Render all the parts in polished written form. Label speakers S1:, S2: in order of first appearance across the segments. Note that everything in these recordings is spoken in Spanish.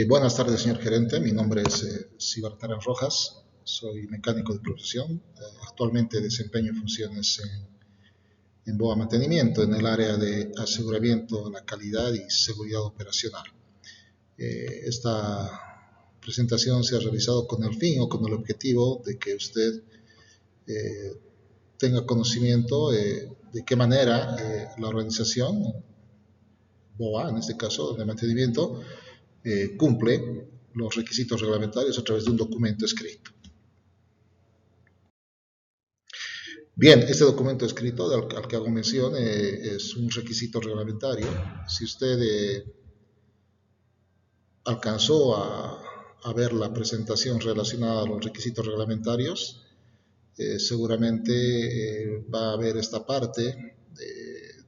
S1: Buenas tardes, señor gerente. Mi nombre es Cibartara Rojas. Soy mecánico de profesión. Actualmente desempeño funciones en BOA Mantenimiento en el área de aseguramiento de la calidad y seguridad operacional. Esta presentación se ha realizado con el fin o con el objetivo de que usted eh, tenga conocimiento de qué manera la organización, BOA en este caso, de mantenimiento, cumple los requisitos reglamentarios a través de un documento escrito. Bien, este documento escrito al que hago mención es un requisito reglamentario. Si usted alcanzó a ver la presentación relacionada a los requisitos reglamentarios, seguramente va a ver esta parte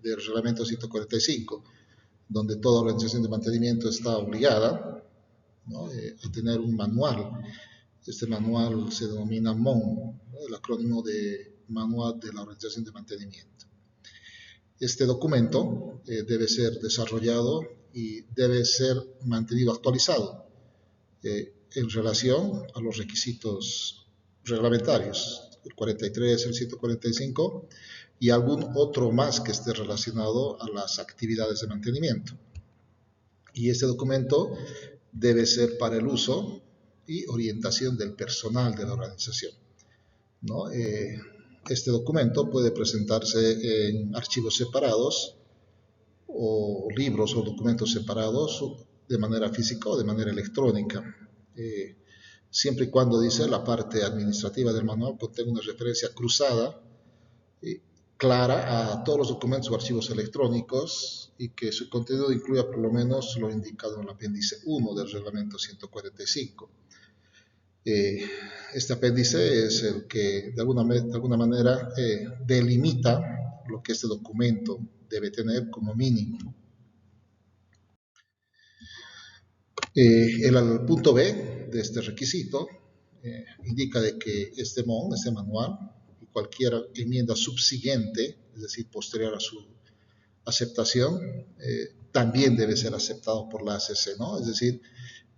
S1: del reglamento 145, donde toda organización de mantenimiento está obligada, ¿no?, a tener un manual. Este manual se denomina MON, ¿no?, el acrónimo de Manual de la Organización de Mantenimiento. Este documento debe ser desarrollado y debe ser mantenido actualizado en relación a los requisitos reglamentarios, el 43, el 145 y algún otro más que esté relacionado a las actividades de mantenimiento. Y este documento debe ser para el uso y orientación del personal de la organización, ¿no? Este documento puede presentarse en archivos separados o libros o documentos separados de manera física o de manera electrónica. Siempre y cuando, dice, la parte administrativa del manual contenga una referencia cruzada clara a todos los documentos o archivos electrónicos y que su contenido incluya por lo menos lo indicado en el apéndice 1 del reglamento 145. Este apéndice es el que de alguna manera delimita lo que este documento debe tener como mínimo. El punto B de este requisito indica de que este manual y cualquier enmienda subsiguiente, es decir, posterior a su aceptación, también debe ser aceptado por la ACC, ¿no? Es decir,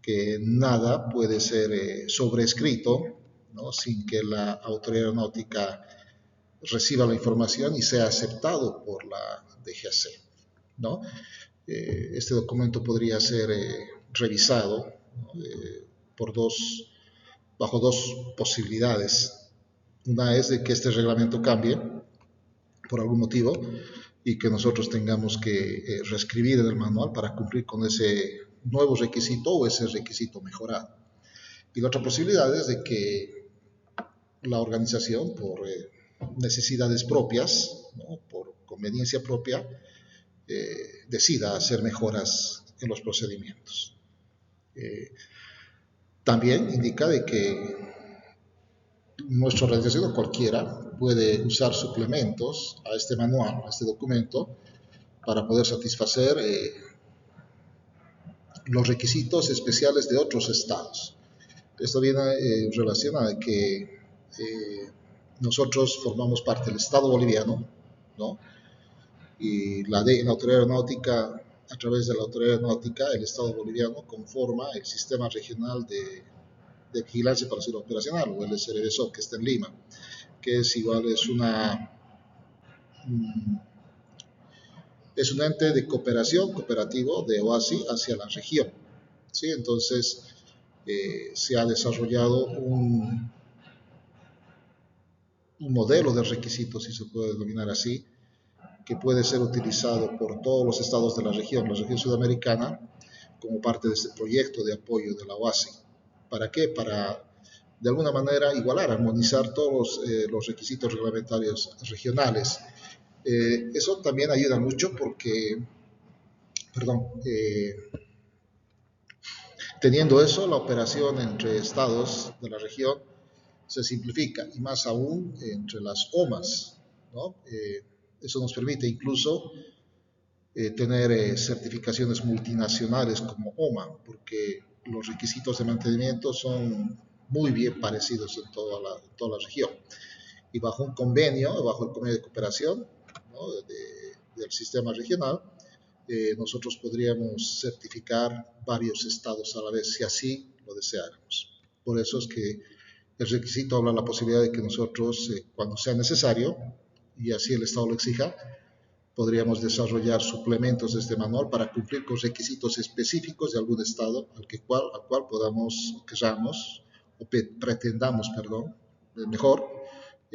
S1: que nada puede ser sobrescrito, ¿no?, sin que la autoridad aeronáutica reciba la información y sea aceptado por la DGAC, ¿no? Este documento podría ser revisado, ¿no?, bajo dos posibilidades. Una es de que este reglamento cambie por algún motivo y que nosotros tengamos que reescribir el manual para cumplir con ese nuevo requisito o ese requisito mejorado. Y la otra posibilidad es de que la organización, por necesidades propias, ¿no?, por conveniencia propia, decida hacer mejoras en los procedimientos. También indica de que nuestra organización o cualquiera puede usar suplementos a este manual, a este documento, para poder satisfacer los requisitos especiales de otros estados. Esto viene en relación a que nosotros formamos parte del Estado boliviano, ¿no?, y la Autoridad Aeronáutica, a través de la Autoridad Aeronáutica, el Estado boliviano conforma el Sistema Regional de Vigilancia para la Seguridad Operacional, o el SRVSOP, que está en Lima, que es igual, es un ente de cooperación, cooperativo de OASI hacia la región, ¿sí? Entonces, se ha desarrollado un modelo de requisitos, si se puede denominar así, que puede ser utilizado por todos los estados de la región sudamericana, como parte de este proyecto de apoyo de la OASI. ¿Para qué? Para, de alguna manera, igualar, armonizar todos los requisitos reglamentarios regionales. Eso también ayuda mucho porque, teniendo eso, la operación entre estados de la región se simplifica, y más aún entre las OMAs, ¿no? Eso nos permite incluso tener certificaciones multinacionales como OMA, porque los requisitos de mantenimiento son muy bien parecidos en toda la región. Y bajo el convenio de cooperación, ¿no?, del sistema regional, nosotros podríamos certificar varios estados a la vez si así lo deseáramos. Por eso es que el requisito habla de la posibilidad de que nosotros, cuando sea necesario, y así el estado lo exija, podríamos desarrollar suplementos de este manual para cumplir con requisitos específicos de algún estado al cual podamos, queramos o pretendamos, mejor,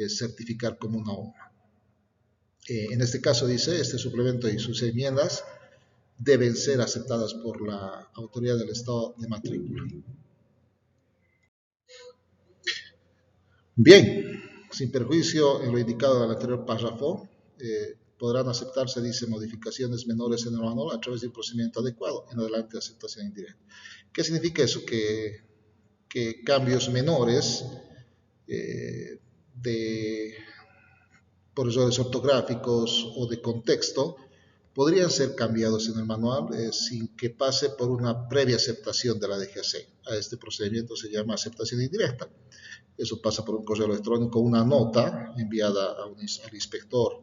S1: certificar como una OMA. En este caso dice, este suplemento y sus enmiendas deben ser aceptadas por la autoridad del estado de matrícula. Bien, sin perjuicio en lo indicado en el anterior párrafo, podrán aceptarse, dice, modificaciones menores en el manual a través de un procedimiento adecuado. En adelante, aceptación indirecta. ¿Qué significa eso? Que cambios menores por errores ortográficos o de contexto podrían ser cambiados en el manual sin que pase por una previa aceptación de la DGAC. A este procedimiento se llama aceptación indirecta. Eso pasa por un correo electrónico, una nota enviada al inspector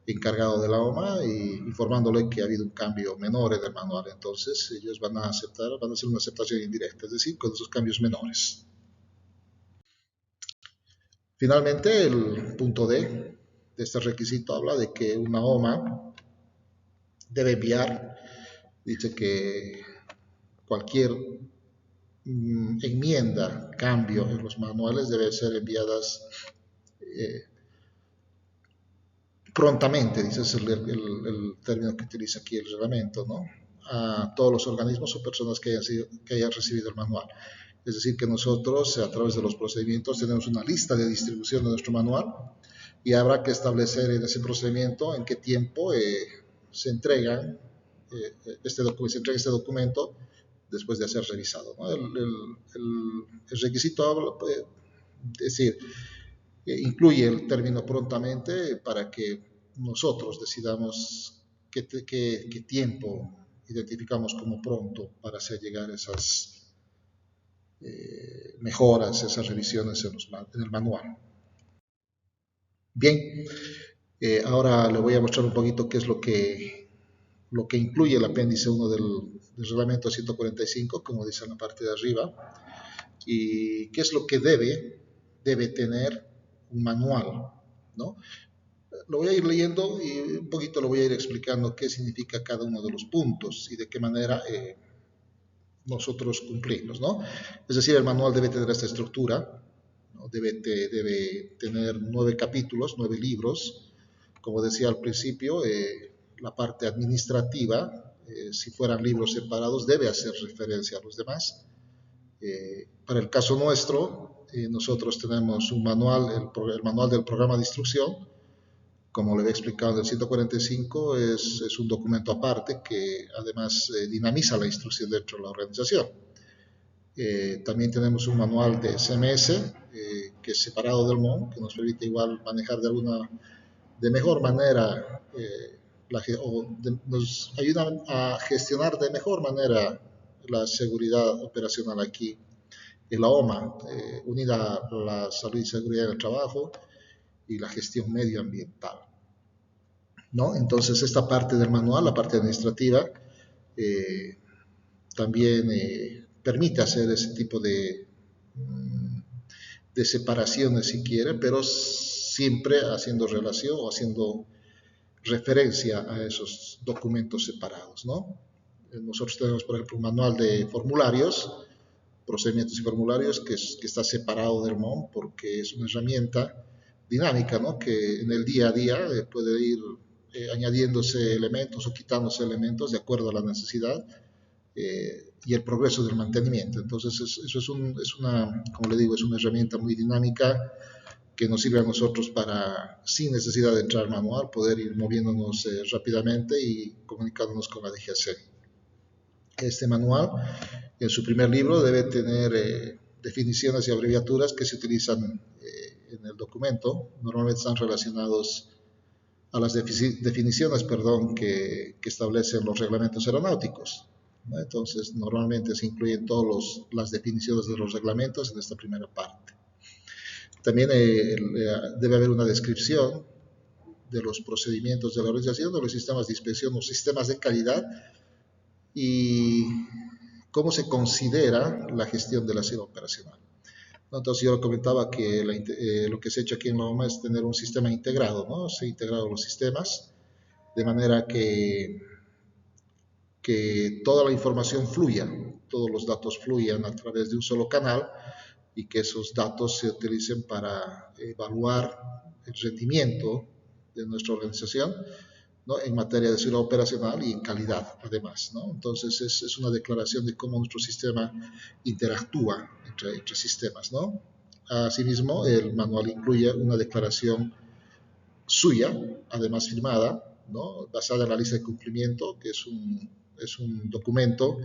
S1: encargado de la OMA y informándole que ha habido un cambio menor en el manual. Entonces ellos van a hacer una aceptación indirecta, es decir, con esos cambios menores. Finalmente, el punto D de este requisito habla de que una OMA debe enviar, dice que cualquier enmienda, cambio en los manuales debe ser enviadas prontamente, dice es el término que utiliza aquí el reglamento, ¿no? A todos los organismos o personas que hayan recibido el manual. Es decir, que nosotros a través de los procedimientos tenemos una lista de distribución de nuestro manual y habrá que establecer en ese procedimiento en qué tiempo se entrega este documento después de ser revisado, ¿no? El requisito habla, es decir, incluye el término prontamente para que nosotros decidamos qué tiempo identificamos como pronto para hacer llegar esas mejoras, esas revisiones en el manual. Bien, ahora le voy a mostrar un poquito qué es lo que incluye el apéndice 1 del reglamento 145, como dice en la parte de arriba, y qué es lo que debe tener un manual, ¿no? Lo voy a ir leyendo y un poquito lo voy a ir explicando qué significa cada uno de los puntos y de qué manera nosotros cumplimos, ¿no? Es decir, el manual debe tener esta estructura, ¿no? Debe tener 9 capítulos, 9 libros. Como decía al principio, la parte administrativa, si fueran libros separados, debe hacer referencia a los demás. Para el caso nuestro, nosotros tenemos un manual, el manual del programa de instrucción. Como le he explicado en el 145, es un documento aparte que además dinamiza la instrucción dentro de la organización. También tenemos un manual de SMS que es separado del MON, que nos permite igual manejar de mejor manera, nos ayuda a gestionar de mejor manera la seguridad operacional aquí en la OMA, unida a la salud y seguridad del trabajo y la gestión medioambiental, ¿no? Entonces esta parte del manual, la parte administrativa, también permite hacer ese tipo de separaciones si quiere, pero siempre haciendo relación o haciendo referencia a esos documentos separados, ¿no? Nosotros tenemos, por ejemplo, un manual de formularios, procedimientos y formularios que está separado del MON porque es una herramienta dinámica, ¿no? Que en el día a día puede ir añadiéndose elementos o quitándose elementos de acuerdo a la necesidad y el progreso del mantenimiento. Entonces, eso es una, como le digo, es una herramienta muy dinámica que nos sirve a nosotros para, sin necesidad de entrar manual, poder ir moviéndonos rápidamente y comunicándonos con la DGAC. Este manual, en su primer libro, debe tener definiciones y abreviaturas que se utilizan en el documento. Normalmente están relacionados a las definiciones que establecen los reglamentos aeronáuticos, ¿no? Entonces, normalmente se incluyen todas las definiciones de los reglamentos en esta primera parte. También debe haber una descripción de los procedimientos de la organización, de los sistemas de inspección o sistemas de calidad y cómo se considera la gestión de la sede operacional. Entonces yo comentaba que lo que se ha hecho aquí en la OMA es tener un sistema integrado, ¿no? Se han integrado los sistemas de manera que toda la información fluya, todos los datos fluyan a través de un solo canal y que esos datos se utilicen para evaluar el rendimiento de nuestra organización, ¿no? En materia de seguridad operacional y en calidad, además, ¿no? Entonces, es una declaración de cómo nuestro sistema interactúa entre sistemas, ¿no? Asimismo, el manual incluye una declaración suya, además firmada, ¿no? Basada en la lista de cumplimiento, que es un documento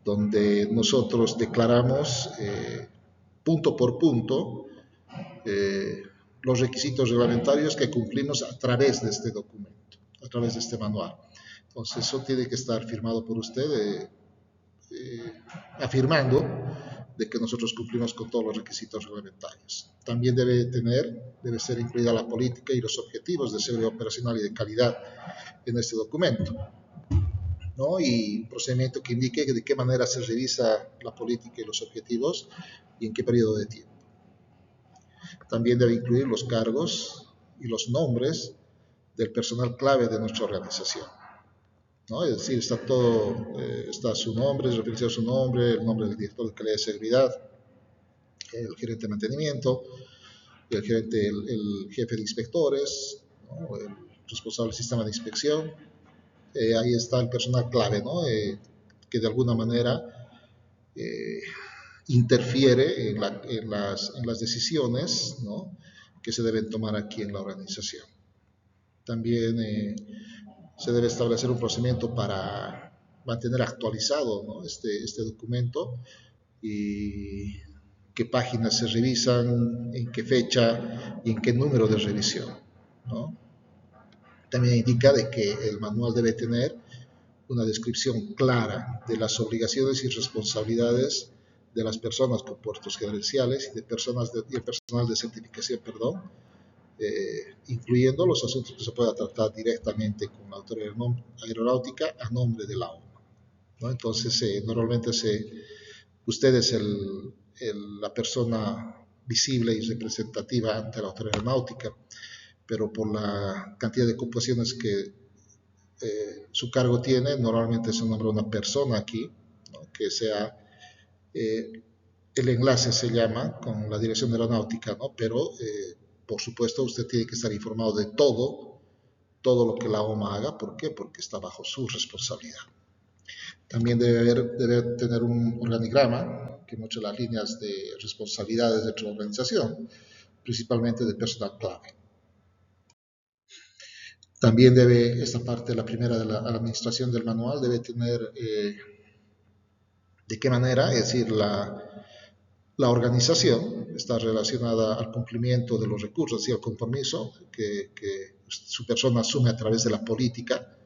S1: donde nosotros declaramos punto por punto los requisitos reglamentarios que cumplimos a través de este documento, a través de este manual. Entonces, eso tiene que estar firmado por usted, afirmando de que nosotros cumplimos con todos los requisitos reglamentarios. También debe ser incluida la política y los objetivos de seguridad operacional y de calidad en este documento, ¿no? Y un procedimiento que indique de qué manera se revisa la política y los objetivos y en qué periodo de tiempo. También debe incluir los cargos y los nombres del personal clave de nuestra organización, ¿no? Es decir, está su nombre, referencia a su nombre, el nombre del director de calidad y seguridad, el gerente de mantenimiento, el jefe de inspectores, ¿no? El responsable del sistema de inspección. Ahí está el personal clave, ¿no? Que de alguna manera interfiere en las decisiones, ¿no? Que se deben tomar aquí en la organización. También se debe establecer un procedimiento para mantener actualizado, ¿no? este documento y qué páginas se revisan, en qué fecha y en qué número de revisión, ¿no? También indica de que el manual debe tener una descripción clara de las obligaciones y responsabilidades de las personas con puestos gerenciales y el personal de certificación, perdón, incluyendo los asuntos que se pueda tratar directamente con la autoridad aeronáutica a nombre de la OMA, ¿no? Entonces, normalmente usted es la persona visible y representativa ante la autoridad aeronáutica, pero por la cantidad de ocupaciones que su cargo tiene, normalmente se nombra una persona aquí, ¿no? Que sea el enlace se llama con la dirección de aeronáutica, ¿no? Pero por supuesto usted tiene que estar informado de todo lo que la OMA haga. ¿Por qué? Porque está bajo su responsabilidad. También debe tener un organigrama que muestre las líneas de responsabilidades de la organización, principalmente de personal clave. También esta parte, la primera de la administración del manual, debe tener de qué manera, es decir, la organización está relacionada al cumplimiento de los recursos y al compromiso que su persona asume a través de la política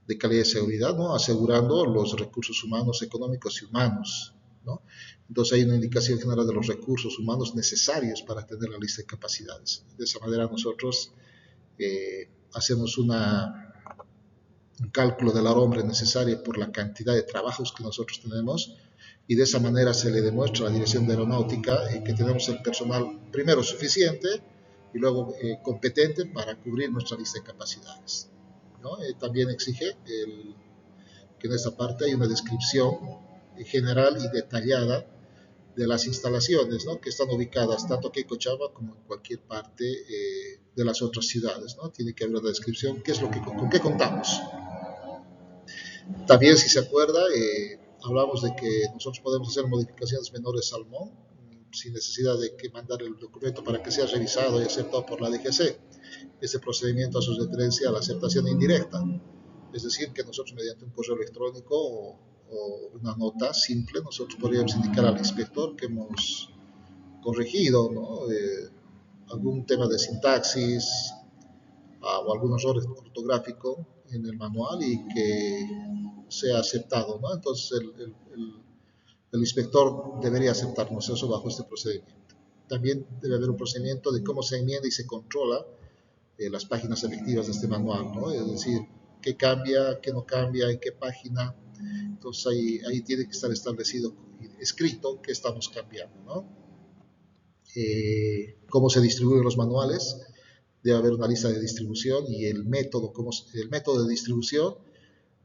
S1: de calidad y seguridad, ¿no? Asegurando los recursos humanos, económicos y humanos, ¿no? Entonces hay una indicación general de los recursos humanos necesarios para tener la lista de capacidades. De esa manera nosotros hacemos un cálculo de la hora hombre necesaria por la cantidad de trabajos que nosotros tenemos y de esa manera se le demuestra a la dirección de aeronáutica que tenemos el personal primero suficiente y luego competente para cubrir nuestra lista de capacidades, ¿no? También exige que en esta parte hay una descripción general y detallada de las instalaciones, ¿no? Que están ubicadas tanto aquí en Cochabamba como en cualquier parte de las otras ciudades, ¿no? Tiene que haber una descripción, con qué contamos. También, si se acuerda, hablamos de que nosotros podemos hacer modificaciones menores al MON sin necesidad de que mandar el documento para que sea revisado y aceptado por la DGC. Ese procedimiento hace referencia a la aceptación indirecta, es decir, que nosotros mediante un correo electrónico o una nota simple, nosotros podríamos indicar al inspector que hemos corregido, ¿no? Algún tema de sintaxis o algún error ortográfico en el manual y que sea aceptado, ¿no? Entonces el inspector debería aceptarnos eso bajo este procedimiento. También debe haber un procedimiento de cómo se enmienda y se controla las páginas efectivas de este manual, ¿no? Es decir, qué cambia, qué no cambia, en qué página. Entonces ahí tiene que estar establecido, escrito, qué estamos cambiando, ¿no? Cómo se distribuyen los manuales, debe haber una lista de distribución y el método de distribución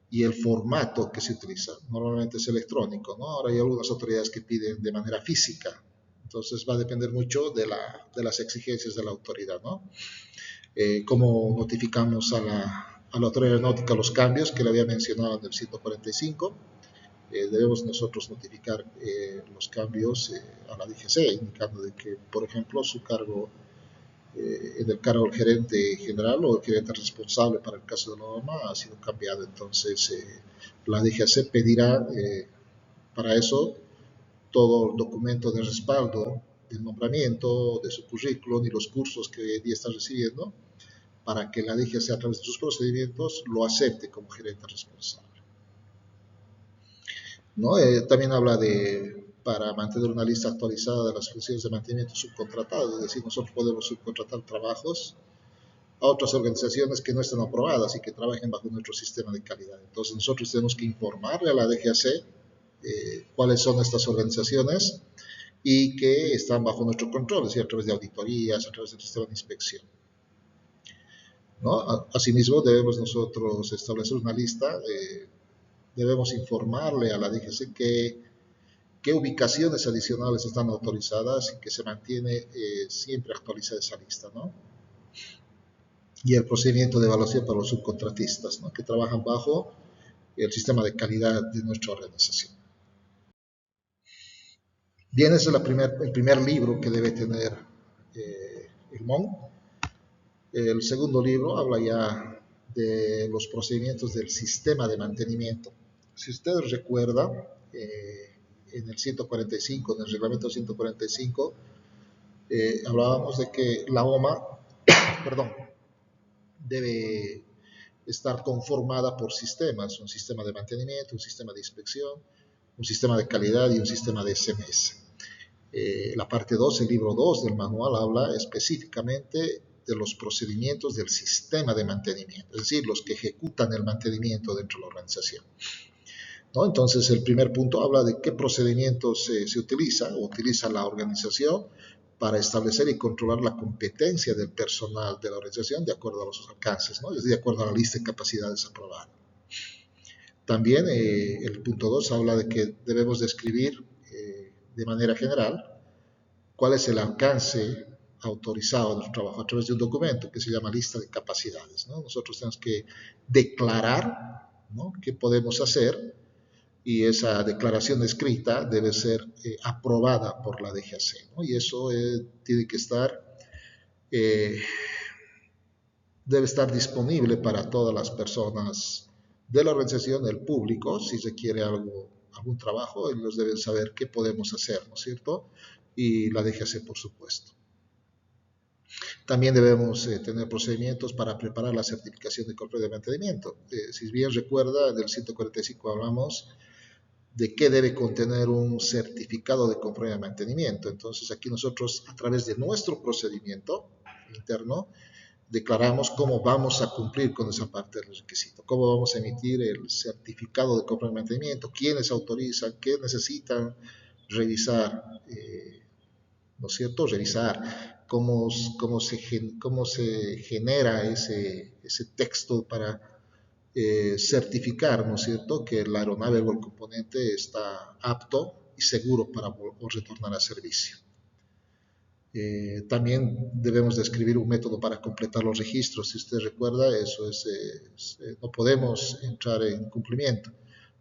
S1: y el formato que se utiliza. Normalmente es electrónico, ¿no? Ahora hay algunas autoridades que piden de manera física, entonces va a depender mucho de las exigencias de la autoridad, ¿no? Cómo notificamos a la autoridad aeronáutica los cambios que le había mencionado en el 145. Debemos nosotros notificar los cambios a la DGC, indicando de que, por ejemplo, su cargo, en el cargo del gerente general o el gerente responsable para el caso de la norma ha sido cambiado. Entonces, la DGC pedirá para eso todo el documento de respaldo del nombramiento, de su currículum y los cursos que hoy en día está recibiendo, para que la DGC a través de sus procedimientos lo acepte como gerente responsable, ¿no? También habla para mantener una lista actualizada de las funciones de mantenimiento subcontratadas, es decir, nosotros podemos subcontratar trabajos a otras organizaciones que no estén aprobadas y que trabajen bajo nuestro sistema de calidad. Entonces nosotros tenemos que informarle a la DGAC cuáles son estas organizaciones y que están bajo nuestro control, es decir, a través de auditorías, a través del sistema de inspección, ¿no? Asimismo, debemos nosotros establecer una lista, debemos informarle a la DGC qué ubicaciones adicionales están autorizadas y que se mantiene siempre actualizada esa lista, ¿no? Y el procedimiento de evaluación para los subcontratistas, ¿no? Que trabajan bajo el sistema de calidad de nuestra organización. Bien, ese es el primer libro que debe tener el MON. El segundo libro habla ya de los procedimientos del sistema de mantenimiento. Si ustedes recuerdan, en el 145, en el reglamento 145, hablábamos de que la OMA, perdón, debe estar conformada por sistemas, un sistema de mantenimiento, un sistema de inspección, un sistema de calidad y un sistema de SMS. La parte 2, el libro 2 del manual habla específicamente de los procedimientos del sistema de mantenimiento, es decir, los que ejecutan el mantenimiento dentro de la organización, ¿no? Entonces, el primer punto habla de qué procedimientos se utiliza la organización para establecer y controlar la competencia del personal de la organización de acuerdo a los alcances, ¿no? Es decir, de acuerdo a la lista de capacidades aprobada. También el punto 2 habla de que debemos describir de manera general cuál es el alcance autorizado del trabajo a través de un documento que se llama lista de capacidades, ¿no? Nosotros tenemos que declarar, ¿no?, qué podemos hacer, y esa declaración escrita debe ser aprobada por la DGAC, ¿no? Y eso tiene que estar, debe estar disponible para todas las personas de la organización, el público, si se quiere algún trabajo, ellos deben saber qué podemos hacer, ¿no es cierto? Y la DGAC, por supuesto. También debemos tener procedimientos para preparar la certificación de control de mantenimiento. Si bien recuerda, en el 145 hablamos de qué debe contener un certificado de control de mantenimiento. Entonces, aquí nosotros, a través de nuestro procedimiento interno, declaramos cómo vamos a cumplir con esa parte del requisito, cómo vamos a emitir el certificado de control de mantenimiento, quiénes autorizan, qué necesitan revisar, ¿no es cierto? Revisar cómo se genera ese texto para certificar, ¿no es cierto?, que la aeronave o el componente está apto y seguro para retornar a servicio. También debemos describir un método para completar los registros. Si usted recuerda, eso no podemos entrar en cumplimiento.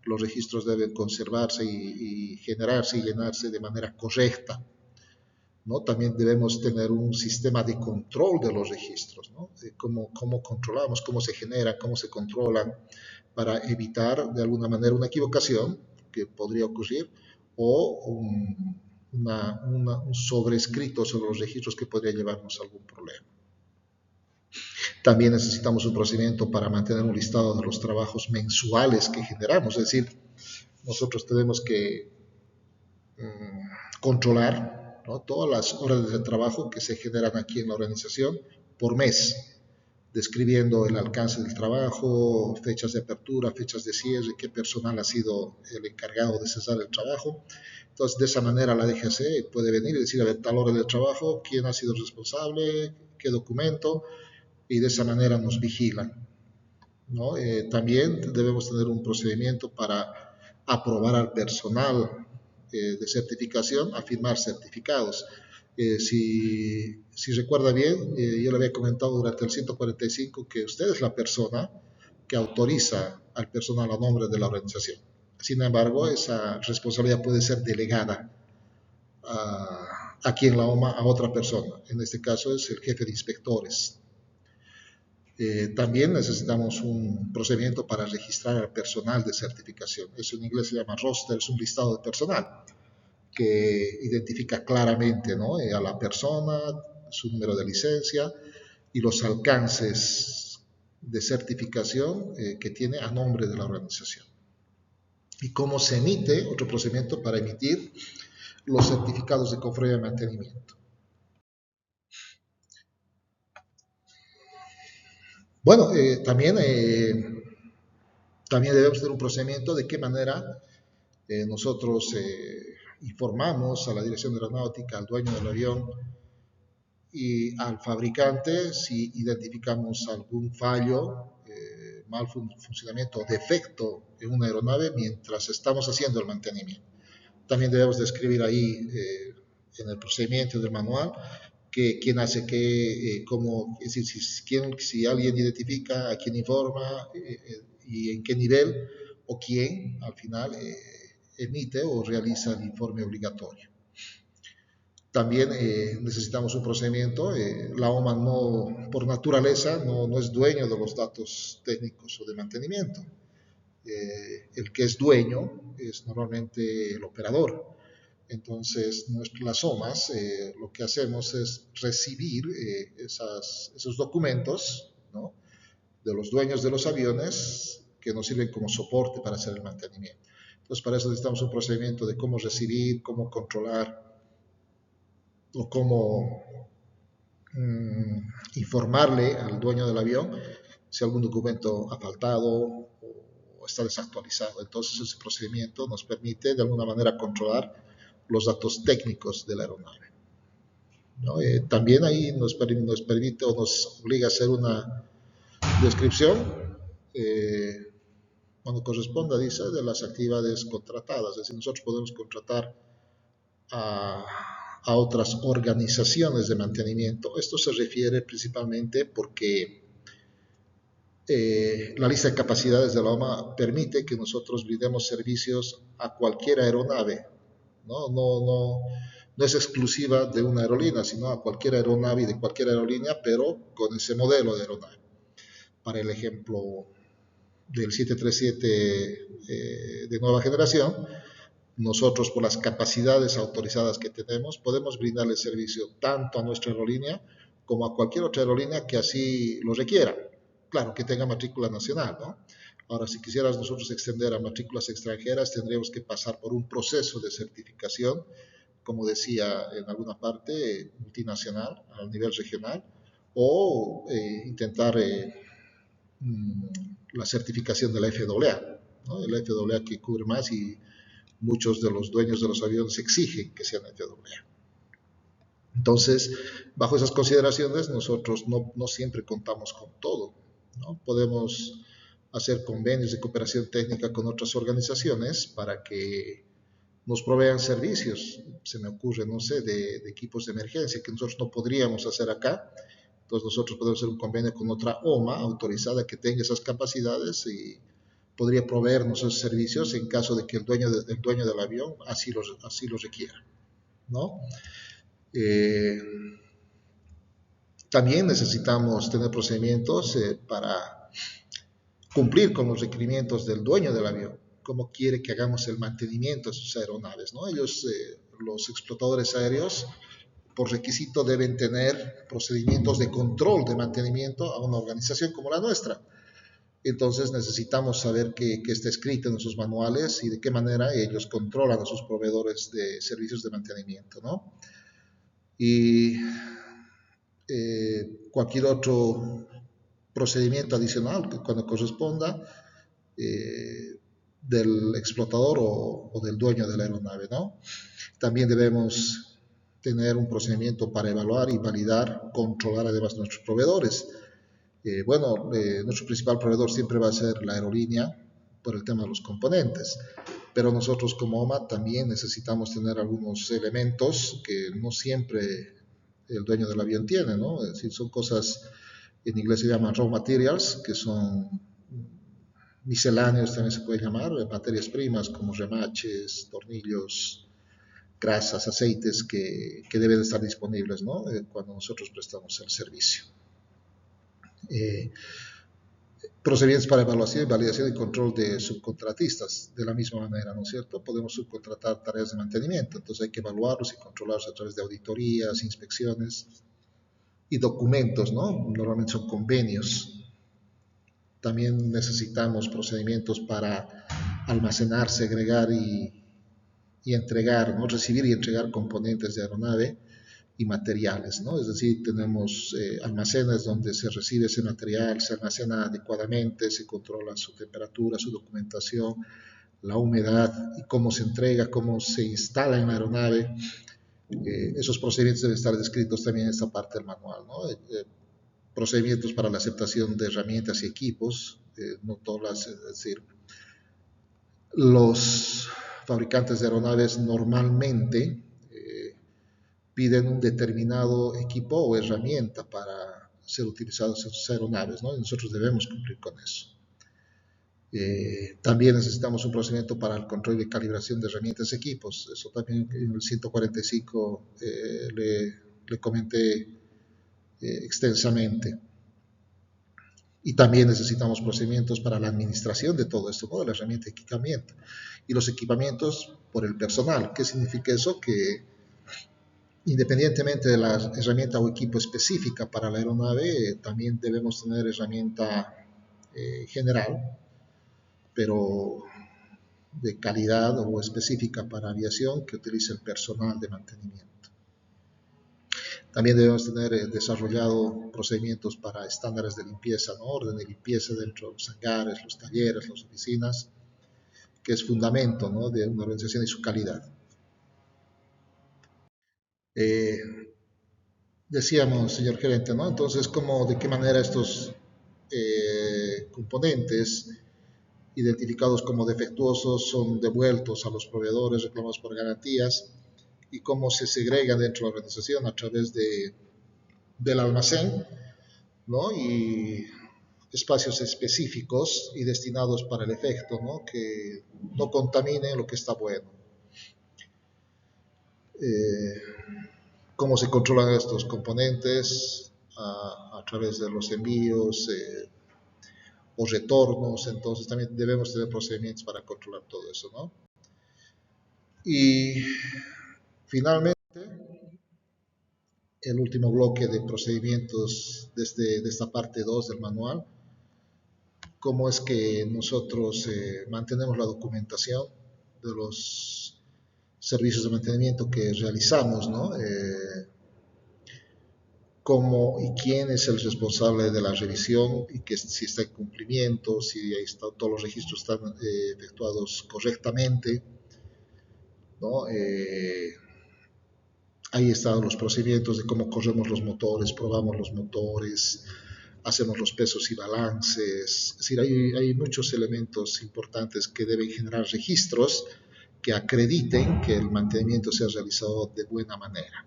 S1: Los registros deben conservarse y generarse y llenarse de manera correcta, ¿no? También debemos tener un sistema de control de los registros, ¿no? Cómo controlamos, cómo se generan, cómo se controlan, para evitar de alguna manera una equivocación que podría ocurrir o un sobrescrito sobre los registros que podría llevarnos a algún problema. También necesitamos un procedimiento para mantener un listado de los trabajos mensuales que generamos, es decir, nosotros tenemos que controlar, ¿no?, todas las horas de trabajo que se generan aquí en la organización por mes, describiendo el alcance del trabajo, fechas de apertura, fechas de cierre, qué personal ha sido el encargado de cesar el trabajo. Entonces, de esa manera la DGC puede venir y decir a tal hora del trabajo, quién ha sido responsable, qué documento, y de esa manera nos vigilan, ¿no? También debemos tener un procedimiento para aprobar al personal de certificación a firmar certificados. Si recuerda bien, yo le había comentado durante el 145 que usted es la persona que autoriza al personal a nombre de la organización. Sin embargo, esa responsabilidad puede ser delegada aquí en la OMA a otra persona. En este caso es el jefe de inspectores. También necesitamos un procedimiento para registrar al personal de certificación. Eso en inglés se llama roster, es un listado de personal que identifica claramente, ¿no? A la persona, su número de licencia y los alcances de certificación que tiene a nombre de la organización. Y cómo se emite otro procedimiento para emitir los certificados de conformidad y mantenimiento. Bueno, también debemos tener un procedimiento de qué manera nosotros informamos a la Dirección de Aeronáutica, al dueño del avión y al fabricante si identificamos algún fallo, mal funcionamiento o defecto en una aeronave mientras estamos haciendo el mantenimiento. También debemos describir ahí en el procedimiento del manual quién hace qué, cómo, es decir, si alguien identifica, a quién informa y en qué nivel o quién al final emite o realiza el informe obligatorio. También necesitamos un procedimiento. La OMA no, por naturaleza no es dueño de los datos técnicos o de mantenimiento. El que es dueño es normalmente el operador. Entonces, las OMAs lo que hacemos es recibir esos documentos, ¿no?, de los dueños de los aviones que nos sirven como soporte para hacer el mantenimiento. Entonces, para eso necesitamos un procedimiento de cómo recibir, cómo controlar o cómo informarle al dueño del avión si algún documento ha faltado o está desactualizado. Entonces, ese procedimiento nos permite de alguna manera controlar los datos técnicos de la aeronave, ¿no? También ahí nos permite o nos obliga a hacer una descripción cuando corresponda, dice, de las actividades contratadas. Es decir, nosotros podemos contratar a otras organizaciones de mantenimiento. Esto se refiere principalmente porque la lista de capacidades de la OMA permite que nosotros brindemos servicios a cualquier aeronave. No es exclusiva de una aerolínea, sino a cualquier aeronave y de cualquier aerolínea, pero con ese modelo de aeronave. Para el ejemplo del 737 de nueva generación, nosotros, por las capacidades autorizadas que tenemos, podemos brindarle servicio tanto a nuestra aerolínea como a cualquier otra aerolínea que así lo requiera. Claro, que tenga matrícula nacional, ¿no? Ahora, si quisieras nosotros extender a matrículas extranjeras, tendríamos que pasar por un proceso de certificación, como decía en alguna parte, multinacional, a nivel regional, o intentar la certificación de la FAA, ¿no? La FAA que cubre más y muchos de los dueños de los aviones exigen que sean FAA. Entonces, bajo esas consideraciones, nosotros no siempre contamos con todo, ¿no? Podemos hacer convenios de cooperación técnica con otras organizaciones para que nos provean servicios. Se me ocurre, no sé, de equipos de emergencia que nosotros no podríamos hacer acá. Entonces, nosotros podemos hacer un convenio con otra OMA autorizada que tenga esas capacidades y podría proveernos esos servicios en caso de que el dueño del avión así lo requiera, ¿no? También necesitamos tener procedimientos para cumplir con los requerimientos del dueño del avión, cómo quiere que hagamos el mantenimiento de sus aeronaves, ¿no? Ellos, los explotadores aéreos, por requisito deben tener procedimientos de control de mantenimiento a una organización como la nuestra. Entonces necesitamos saber qué está escrito en sus manuales y de qué manera ellos controlan a sus proveedores de servicios de mantenimiento, ¿no? Y cualquier otro procedimiento adicional que cuando corresponda del explotador o del dueño de la aeronave, ¿no? También debemos tener un procedimiento para evaluar y validar, controlar además nuestros proveedores. Nuestro principal proveedor siempre va a ser la aerolínea por el tema de los componentes, pero nosotros como OMA también necesitamos tener algunos elementos que no siempre el dueño del avión tiene, ¿no? Es decir, son cosas, en inglés se llaman raw materials, que son misceláneos, también se puede llamar, materias primas como remaches, tornillos, grasas, aceites que deben estar disponibles, ¿no? Cuando nosotros prestamos el servicio. Procedimientos para evaluación, validación y control de subcontratistas, de la misma manera, ¿no es cierto? Podemos subcontratar tareas de mantenimiento, entonces hay que evaluarlos y controlarlos a través de auditorías, inspecciones y documentos, ¿no? Normalmente son convenios. También necesitamos procedimientos para almacenar, segregar y entregar, ¿no? Recibir y entregar componentes de aeronave y materiales, ¿no? Es decir, tenemos almacenes donde se recibe ese material, se almacena adecuadamente, se controla su temperatura, su documentación, la humedad y cómo se entrega, cómo se instala en la aeronave. Esos procedimientos deben estar descritos también en esta parte del manual, ¿no? Procedimientos para la aceptación de herramientas y equipos, no todas, es decir, los fabricantes de aeronaves normalmente piden un determinado equipo o herramienta para ser utilizados en sus aeronaves, ¿no? Y nosotros debemos cumplir con eso. También necesitamos un procedimiento para el control y calibración de herramientas y equipos. Eso también en el 145 le comenté extensamente. Y también necesitamos procedimientos para la administración de todo esto, ¿no? De la herramienta y equipamiento. Y los equipamientos por el personal. ¿Qué significa eso? Que independientemente de la herramienta o equipo específica para la aeronave, también debemos tener herramienta general, pero de calidad o específica para aviación que utilice el personal de mantenimiento. También debemos tener desarrollado procedimientos para estándares de limpieza, ¿no? Orden de limpieza dentro de los hangares, los talleres, las oficinas, que es fundamento, ¿no? De una organización y su calidad. Decíamos, señor gerente, ¿no? Entonces, ¿de qué manera estos componentes identificados como defectuosos son devueltos a los proveedores, reclamados por garantías, y cómo se segrega dentro de la organización a través del almacén, ¿no? Y espacios específicos y destinados para el efecto, ¿no? Que no contaminen lo que está bueno. Cómo se controlan estos componentes a través de los envíos o retornos, entonces también debemos tener procedimientos para controlar todo eso, ¿no? Y finalmente, el último bloque de procedimientos de esta parte 2 del manual, cómo es que nosotros mantenemos la documentación de los servicios de mantenimiento que realizamos, ¿no? Cómo y quién es el responsable de la revisión y que si está en cumplimiento, si todos los registros están efectuados correctamente, ¿no? Ahí están los procedimientos de cómo corremos los motores, probamos los motores, hacemos los pesos y balances. Es decir, hay muchos elementos importantes que deben generar registros que acrediten que el mantenimiento se ha realizado de buena manera,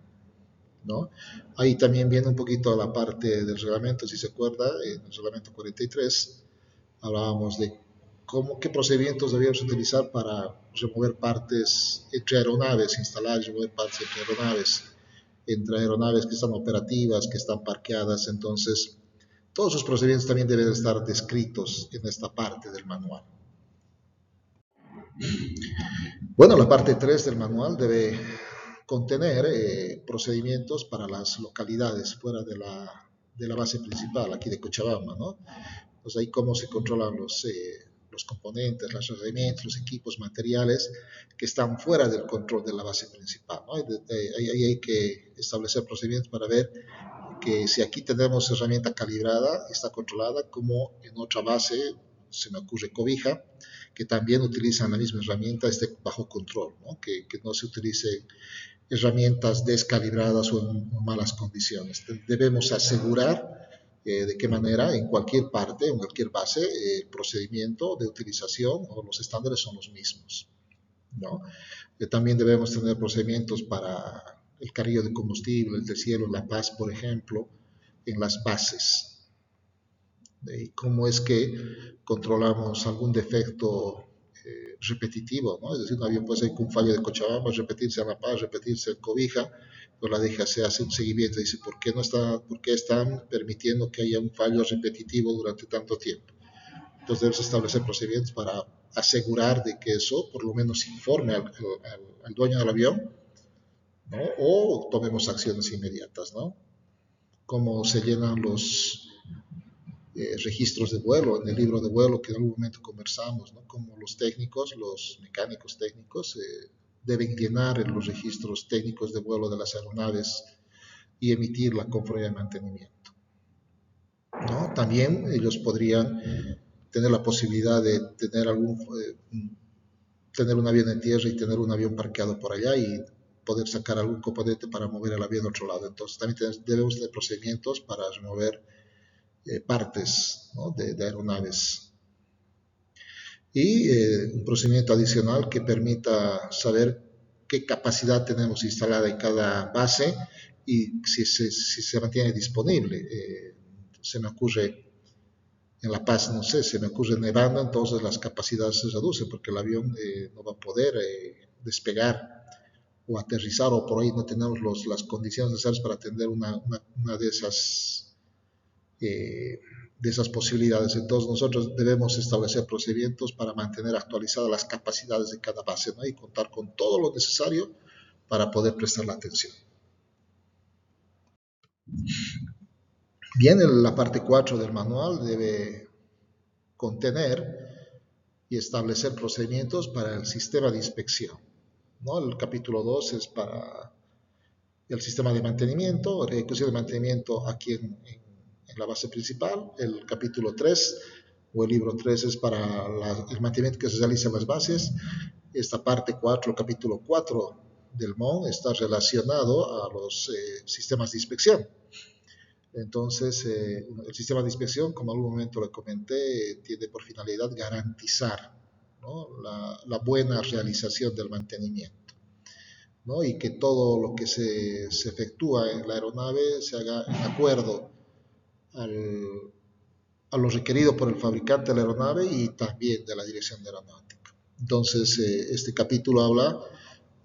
S1: ¿no? Ahí también viene un poquito la parte del reglamento, si se acuerda, en el reglamento 43 hablábamos de qué procedimientos debíamos utilizar para remover partes entre aeronaves, instalar y remover partes entre aeronaves que están operativas, que están parqueadas. Entonces, todos esos procedimientos también deben estar descritos en esta parte del manual. Bueno, la parte 3 del manual debe contener procedimientos para las localidades fuera de la base principal, aquí de Cochabamba, ¿no? Pues ahí cómo se controlan los componentes, las herramientas, los equipos, materiales que están fuera del control de la base principal, ¿no? Ahí hay que establecer procedimientos para ver que si aquí tenemos herramienta calibrada, está controlada, como en otra base, se me ocurre Cobija, que también utilizan la misma herramienta, esté bajo control, ¿no? Que no se utilicen herramientas descalibradas o en malas condiciones. Debemos asegurar de qué manera en cualquier parte, en cualquier base, el procedimiento de utilización o los estándares son los mismos, ¿no? También debemos tener procedimientos para el carrillo de combustible, el deshielo, la paz, por ejemplo, en las bases. ¿Cómo es que controlamos algún defecto repetitivo, ¿no? Es decir, un avión puede ser que un fallo de Cochabamba, repetirse en La Paz, repetirse en Cobija, pero la DGAC hace un seguimiento y dice, ¿por qué están permitiendo que haya un fallo repetitivo durante tanto tiempo? Entonces debemos establecer procedimientos para asegurar de que eso por lo menos informe al dueño del avión, ¿no? O tomemos acciones inmediatas, ¿no? Cómo se llenan los registros de vuelo, en el libro de vuelo que en algún momento conversamos, ¿no? Como los técnicos, los mecánicos técnicos deben llenar los registros técnicos de vuelo de las aeronaves y emitir la conforme de mantenimiento, ¿no? También ellos podrían tener la posibilidad de tener un avión en tierra y tener un avión parqueado por allá y poder sacar algún componente para mover el avión a otro lado. Entonces también debemos tener procedimientos para remover partes, ¿no? de aeronaves. Y un procedimiento adicional que permita saber qué capacidad tenemos instalada en cada base y si se mantiene disponible. Se me ocurre en La Paz, no sé, se me ocurre nevando, entonces las capacidades se reducen porque el avión no va a poder despegar o aterrizar, o por ahí no tenemos las condiciones necesarias para atender una de esas posibilidades. Entonces nosotros debemos establecer procedimientos para mantener actualizadas las capacidades de cada base, ¿no? Y contar con todo lo necesario para poder prestar la atención. Bien, la parte 4 del manual debe contener y establecer procedimientos para el sistema de inspección, ¿no? El capítulo 2 es para el sistema de mantenimiento, ejecución de mantenimiento aquí en la base principal. El capítulo 3 o el libro 3 es para el mantenimiento que se realiza en las bases. Esta parte 4, capítulo 4 del MON está relacionado a los sistemas de inspección. Entonces, el sistema de inspección, como en algún momento le comenté, tiene por finalidad garantizar, ¿no? la buena realización del mantenimiento, ¿no? Y que todo lo que se efectúa en la aeronave se haga en acuerdo a lo requerido por el fabricante de la aeronave y también de la dirección de aeronáutica. Entonces, este capítulo habla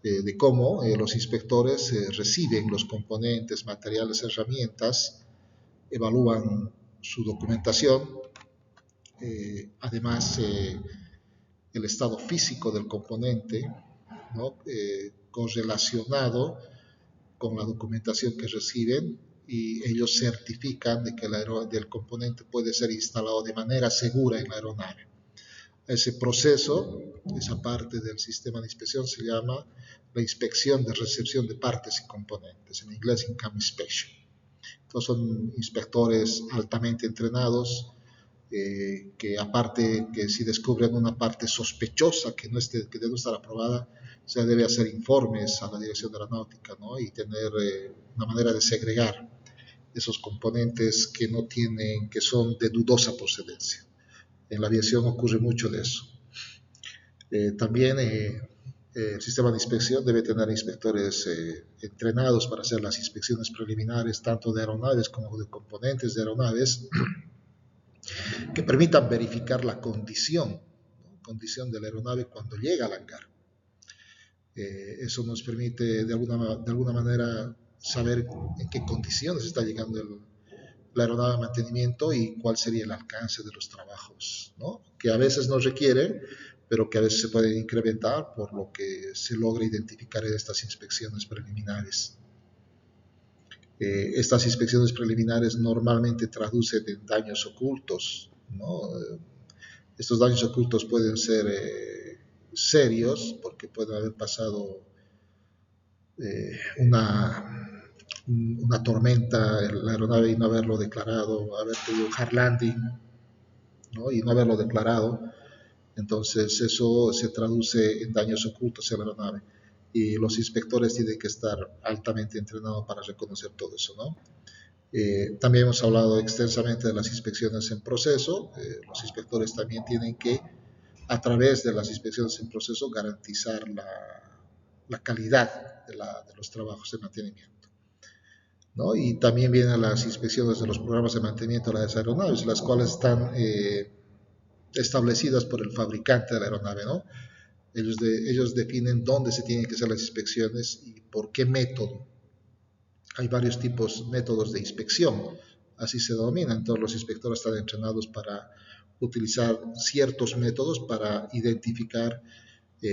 S1: de cómo los inspectores reciben los componentes, materiales, herramientas, evalúan su documentación, además el estado físico del componente, ¿no? Correlacionado con la documentación que reciben, y ellos certifican de que el componente puede ser instalado de manera segura en la aeronave. Ese proceso, esa parte del sistema de inspección se llama la inspección de recepción de partes y componentes, en inglés Income Inspection. Entonces son inspectores altamente entrenados, que aparte que si descubren una parte sospechosa que que debe estar aprobada, se debe hacer informes a la dirección de aeronáutica, ¿no? Y tener una manera de segregar esos componentes que son de dudosa procedencia. En la aviación ocurre mucho de eso. También el sistema de inspección debe tener inspectores entrenados para hacer las inspecciones preliminares tanto de aeronaves como de componentes de aeronaves que permitan verificar la condición, ¿no? Condición de la aeronave cuando llega al hangar. Eso nos permite de alguna manera saber en qué condiciones está llegando la aeronave de mantenimiento y cuál sería el alcance de los trabajos, ¿no? Que a veces no requieren, pero que a veces se pueden incrementar por lo que se logra identificar en estas inspecciones preliminares. Estas inspecciones preliminares normalmente traducen en daños ocultos, ¿no? Estos daños ocultos pueden ser serios porque puede haber pasado una tormenta, la aeronave y no haberlo declarado, haber pedido un hard landing, ¿no? Y no haberlo declarado, entonces eso se traduce en daños ocultos a la aeronave. Y los inspectores tienen que estar altamente entrenados para reconocer todo eso, ¿no? También hemos hablado extensamente de las inspecciones en proceso. Los inspectores también tienen que, a través de las inspecciones en proceso, garantizar la calidad de los trabajos de mantenimiento, ¿no? Y también vienen las inspecciones de los programas de mantenimiento de las aeronaves, las cuales están establecidas por el fabricante de la aeronave, ¿no? Ellos definen dónde se tienen que hacer las inspecciones y por qué método. Hay varios tipos, métodos de inspección, así se denominan. Todos los inspectores están entrenados para utilizar ciertos métodos para identificar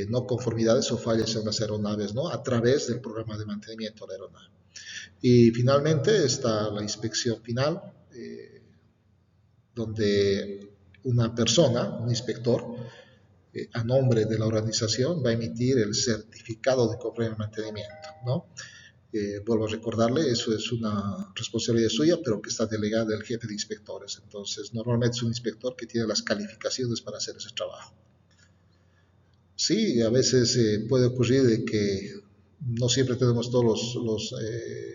S1: no conformidades o fallas en las aeronaves, ¿no? A través del programa de mantenimiento de la aeronave. Y finalmente está la inspección final, donde una persona, un inspector, a nombre de la organización, va a emitir el certificado de compra y mantenimiento, ¿no? Vuelvo a recordarle, eso es una responsabilidad suya, pero que está delegada del jefe de inspectores. Entonces, normalmente es un inspector que tiene las calificaciones para hacer ese trabajo. Sí, a veces puede ocurrir de que no siempre tenemos todos los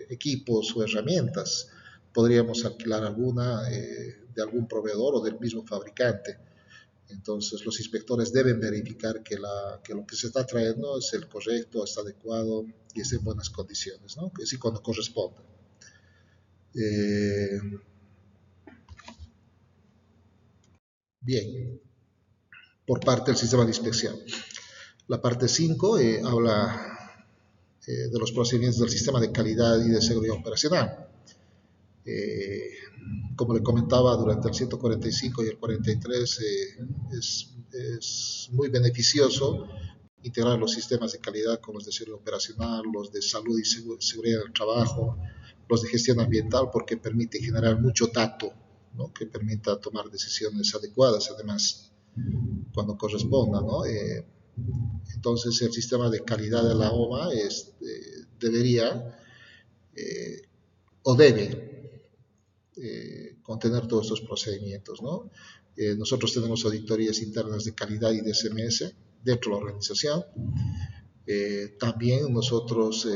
S1: equipos o herramientas. Podríamos alquilar alguna de algún proveedor o del mismo fabricante. Entonces los inspectores deben verificar que lo que se está trayendo es el correcto, está adecuado y es en buenas condiciones, ¿no? Que sí cuando corresponda. Eh, bien, por parte del sistema de inspección. La parte 5 habla de los procedimientos del sistema de calidad y de seguridad operacional. Eh, como le comentaba, durante el 145 y el 43 es muy beneficioso integrar los sistemas de calidad como los de seguridad operacional, los de salud y seguridad del trabajo, los de gestión ambiental, porque permite generar mucho dato, ¿no? Que permita tomar decisiones adecuadas, además, cuando corresponda, ¿no? Entonces, el sistema de calidad de la OMA debería o debe contener todos estos procedimientos, ¿no? Nosotros tenemos auditorías internas de calidad y de SMS dentro de la organización. También nosotros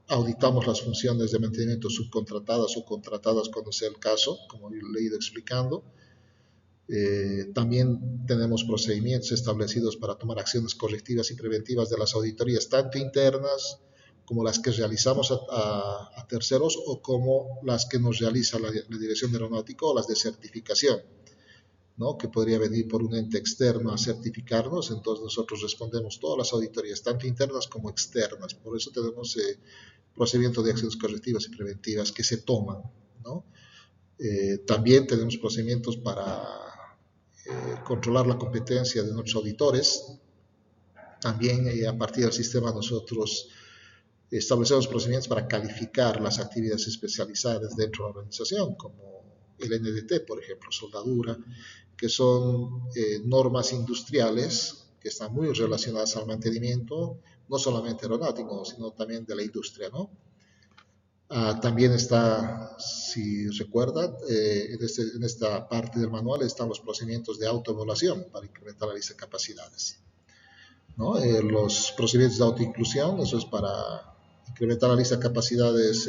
S1: auditamos las funciones de mantenimiento subcontratadas o contratadas cuando sea el caso, como le he ido explicando. También tenemos procedimientos establecidos para tomar acciones correctivas y preventivas de las auditorías, tanto internas como las que realizamos a terceros o como las que nos realiza la Dirección de Aeronáutica o las de certificación, ¿no? Que podría venir por un ente externo a certificarnos. Entonces nosotros respondemos todas las auditorías, tanto internas como externas. Por eso tenemos procedimientos de acciones correctivas y preventivas que se toman, ¿no? También tenemos procedimientos para controlar la competencia de nuestros auditores. También a partir del sistema nosotros establecemos procedimientos para calificar las actividades especializadas dentro de la organización, como el NDT, por ejemplo, soldadura, que son normas industriales que están muy relacionadas al mantenimiento, no solamente aeronáutico, sino también de la industria, ¿no? También está, si recuerdan, en esta parte del manual están los procedimientos de autoevaluación para incrementar la lista de capacidades, ¿no? Los procedimientos de autoinclusión, eso es para incrementar la lista de capacidades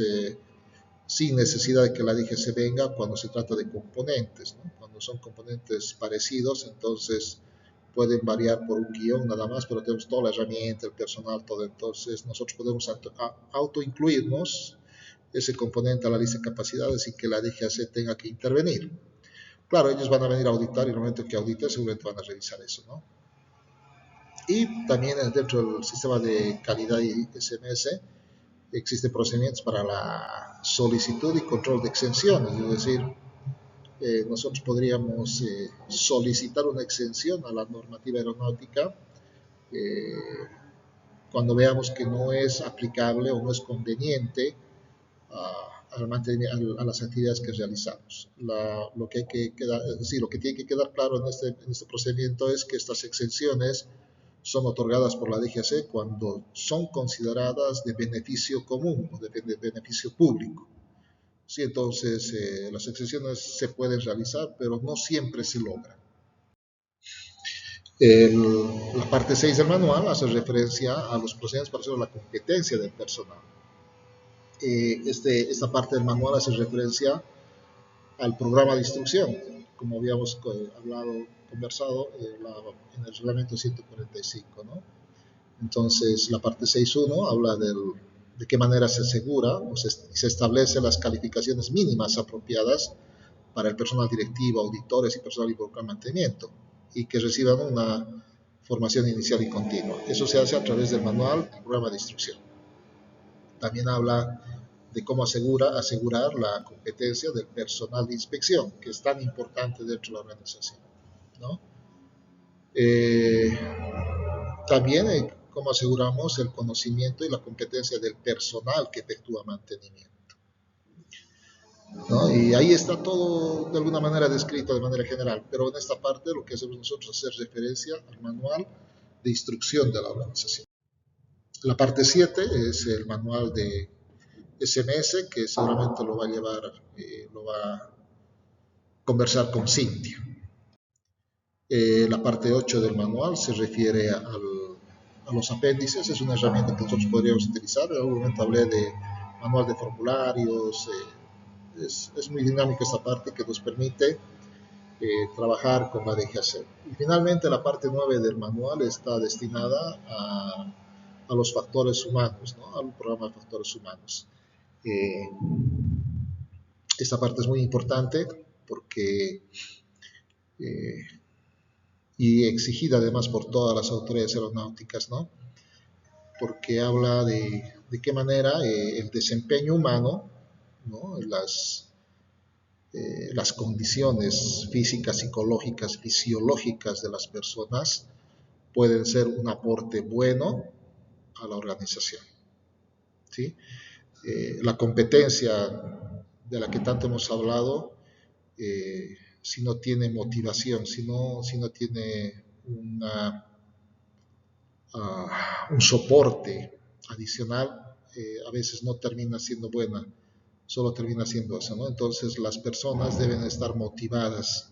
S1: sin necesidad de que la DGC venga cuando se trata de componentes, ¿no? Cuando son componentes parecidos, entonces pueden variar por un guión nada más, pero tenemos toda la herramienta, el personal, todo. Entonces nosotros podemos autoincluirnos ese componente a la lista de capacidades y que la DGAC tenga que intervenir. Claro, ellos van a venir a auditar y en el momento que auditen seguramente van a revisar eso, ¿no? Y también dentro del sistema de calidad y SMS existen procedimientos para la solicitud y control de exenciones, es decir, nosotros podríamos solicitar una exención a la normativa aeronáutica cuando veamos que no es aplicable o no es conveniente a las actividades que realizamos. Lo que tiene que quedar claro en este procedimiento es que estas exenciones son otorgadas por la DGAC cuando son consideradas de beneficio común o de beneficio público. Sí, entonces las excepciones se pueden realizar, pero no siempre se logra. La parte 6 del manual hace referencia a los procedimientos para hacer la competencia del personal. Esta parte del manual hace referencia al programa de instrucción, como habíamos conversado en el reglamento 145, ¿no? Entonces, la parte 6.1 habla de qué manera se asegura o se establecen las calificaciones mínimas apropiadas para el personal directivo, auditores y personal involucrado en mantenimiento, y que reciban una formación inicial y continua. Eso se hace a través del manual, el programa de instrucción. También habla de cómo asegurar la competencia del personal de inspección, que es tan importante dentro de la organización, ¿no? También cómo aseguramos el conocimiento y la competencia del personal que efectúa mantenimiento, ¿no? Y ahí está todo de alguna manera descrito de manera general, pero en esta parte lo que hacemos nosotros es hacer referencia al manual de instrucción de la organización. La parte 7 es el manual de SMS, que seguramente lo va a llevar, lo va a conversar con Cintia. La parte 8 del manual se refiere a los apéndices, es una herramienta que nosotros podríamos utilizar. En algún momento hablé de manual de formularios, es muy dinámica esta parte que nos permite trabajar con la DGAC. Y finalmente la parte 9 del manual está destinada a los factores humanos, ¿no? Al programa de factores humanos. Esta parte es muy importante porque y exigida además por todas las autoridades aeronáuticas, ¿no? Porque habla de qué manera el desempeño humano, ¿no? Las condiciones físicas, psicológicas, fisiológicas de las personas pueden ser un aporte bueno a la organización, ¿sí? La competencia de la que tanto hemos hablado, si no tiene motivación, si no tiene un soporte adicional, a veces no termina siendo buena, solo termina siendo eso, ¿no? Entonces las personas deben estar motivadas,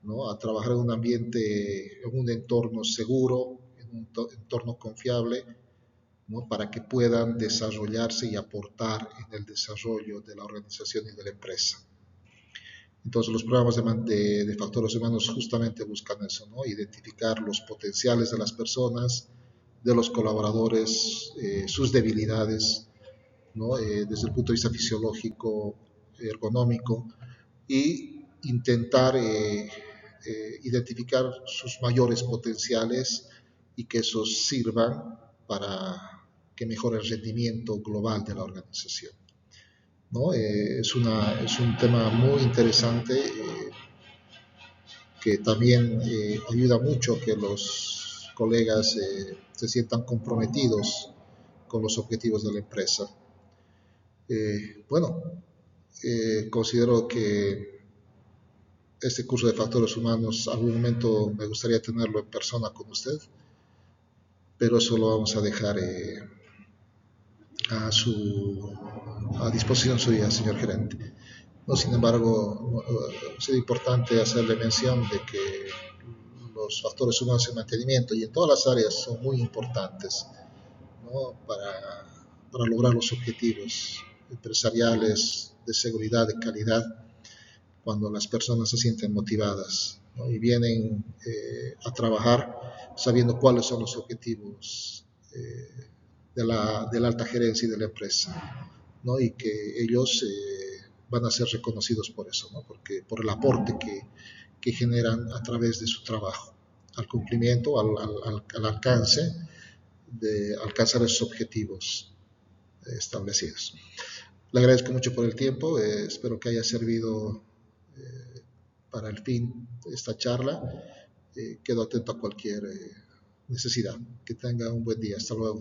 S1: ¿no? A trabajar en un ambiente, en un entorno seguro, en un entorno confiable, ¿no? Para que puedan desarrollarse y aportar en el desarrollo de la organización y de la empresa. Entonces los programas de factores humanos justamente buscan eso, ¿no? Identificar los potenciales de las personas, de los colaboradores, sus debilidades, ¿no? Desde el punto de vista fisiológico, ergonómico, y intentar identificar sus mayores potenciales y que esos sirvan para que mejore el rendimiento global de la organización, ¿no? Es un tema muy interesante que también ayuda mucho a que los colegas se sientan comprometidos con los objetivos de la empresa. Bueno, considero que este curso de factores humanos, algún momento me gustaría tenerlo en persona con usted, pero eso lo vamos a dejar a disposición suya, señor gerente. No, sin embargo, es importante hacerle mención de que los factores humanos en mantenimiento y en todas las áreas son muy importantes, ¿no? para lograr los objetivos empresariales de seguridad, de calidad, cuando las personas se sienten motivadas, ¿no? Y vienen a trabajar sabiendo cuáles son los objetivos de la alta gerencia y de la empresa, ¿no? Y que ellos van a ser reconocidos por eso, ¿no? Porque por el aporte que generan a través de su trabajo, al cumplimiento, al alcance de alcanzar esos objetivos establecidos. Le agradezco mucho por el tiempo, espero que haya servido para el fin de esta charla. Quedo atento a cualquier necesidad. Que tenga un buen día. Hasta luego.